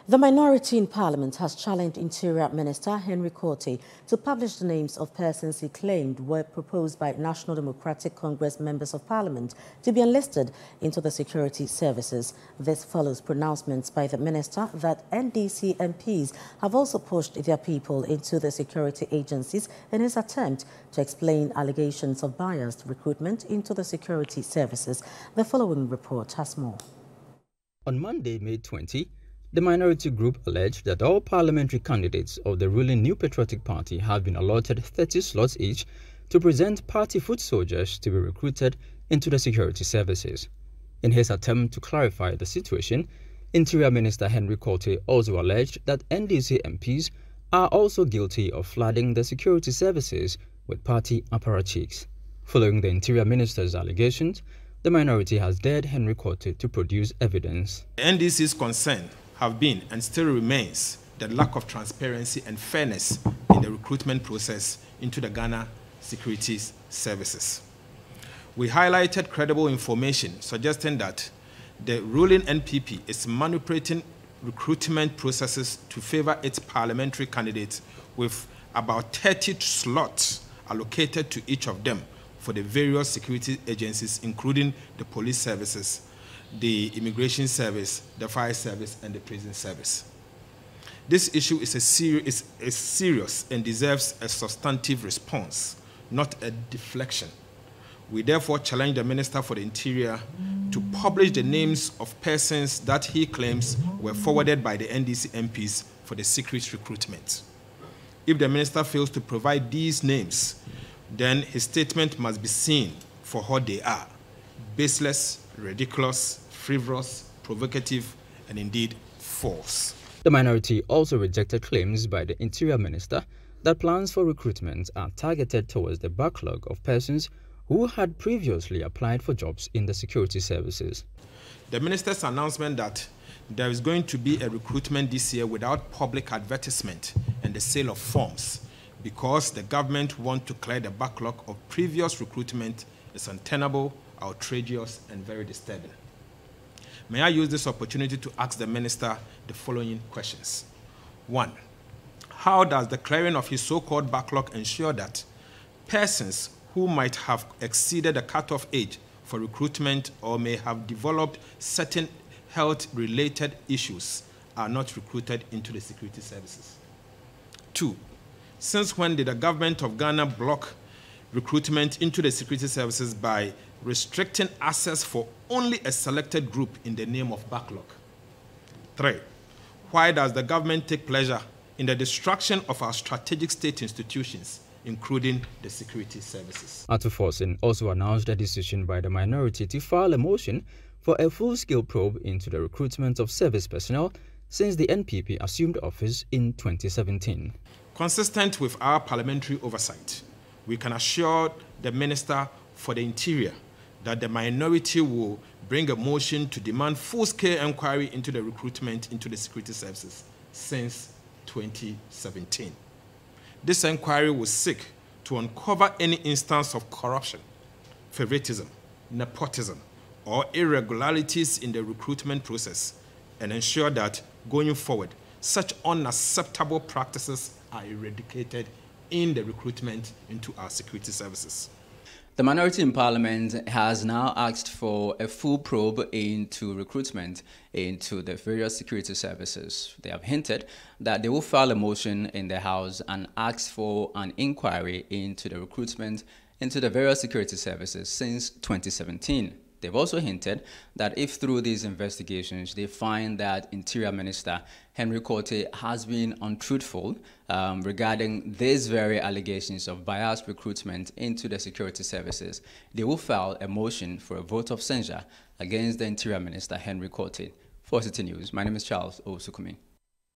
The minority in Parliament has challenged Interior Minister Henry Quartey to publish the names of persons he claimed were proposed by National Democratic Congress members of Parliament to be enlisted into the security services. This follows pronouncements by the minister that NDC MPs have also pushed their people into the security agencies in his attempt to explain allegations of biased recruitment into the security services. The following report has more. On Monday, May 20, the minority group alleged that all parliamentary candidates of the ruling New Patriotic Party have been allotted 30 slots each to present party foot soldiers to be recruited into the security services. In his attempt to clarify the situation, Interior Minister Henry Quartey also alleged that NDC MPs are also guilty of flooding the security services with party apparatchiks. Following the Interior Minister's allegations, the minority has dared Henry Quartey to produce evidence. The NDC's concern have been and still remains the lack of transparency and fairness in the recruitment process into the Ghana security services. We highlighted credible information suggesting that the ruling NPP is manipulating recruitment processes to favor its parliamentary candidates, with about 30 slots allocated to each of them for the various security agencies, including the police services, the immigration service, the fire service, and the prison service. This issue is serious and deserves a substantive response, not a deflection. We therefore challenge the Minister for the Interior to publish the names of persons that he claims were forwarded by the NDC MPs for the secret recruitment. If the Minister fails to provide these names, then his statement must be seen for what they are: baseless, ridiculous, frivolous, provocative, and indeed false. The minority also rejected claims by the Interior Minister that plans for recruitment are targeted towards the backlog of persons who had previously applied for jobs in the security services. The Minister's announcement that there is going to be a recruitment this year without public advertisement and the sale of forms because the government wants to clear the backlog of previous recruitment is untenable, outrageous, and very disturbing. May I use this opportunity to ask the Minister the following questions. 1. How does the clearing of his so-called backlog ensure that persons who might have exceeded the cutoff age for recruitment or may have developed certain health-related issues are not recruited into the security services? 2. Since when did the government of Ghana block recruitment into the security services by restricting access for only a selected group in the name of backlog? 3. Why does the government take pleasure in the destruction of our strategic state institutions, including the security services? Atuforsen also announced a decision by the minority to file a motion for a full-scale probe into the recruitment of service personnel since the NPP assumed office in 2017. Consistent with our parliamentary oversight, we can assure the Minister for the Interior that the minority will bring a motion to demand full-scale inquiry into the recruitment into the security services since 2017. This inquiry will seek to uncover any instance of corruption, favoritism, nepotism, or irregularities in the recruitment process and ensure that, going forward, such unacceptable practices are eradicated in the recruitment into our security services. The minority in Parliament has now asked for a full probe into recruitment into the various security services. They have hinted that they will file a motion in the House and ask for an inquiry into the recruitment into the various security services since 2017. They've also hinted that if through these investigations they find that Interior Minister Henry Quartey has been untruthful regarding these very allegations of biased recruitment into the security services, they will file a motion for a vote of censure against the Interior Minister Henry Quartey. For Citi News, my name is Charles Osukumi.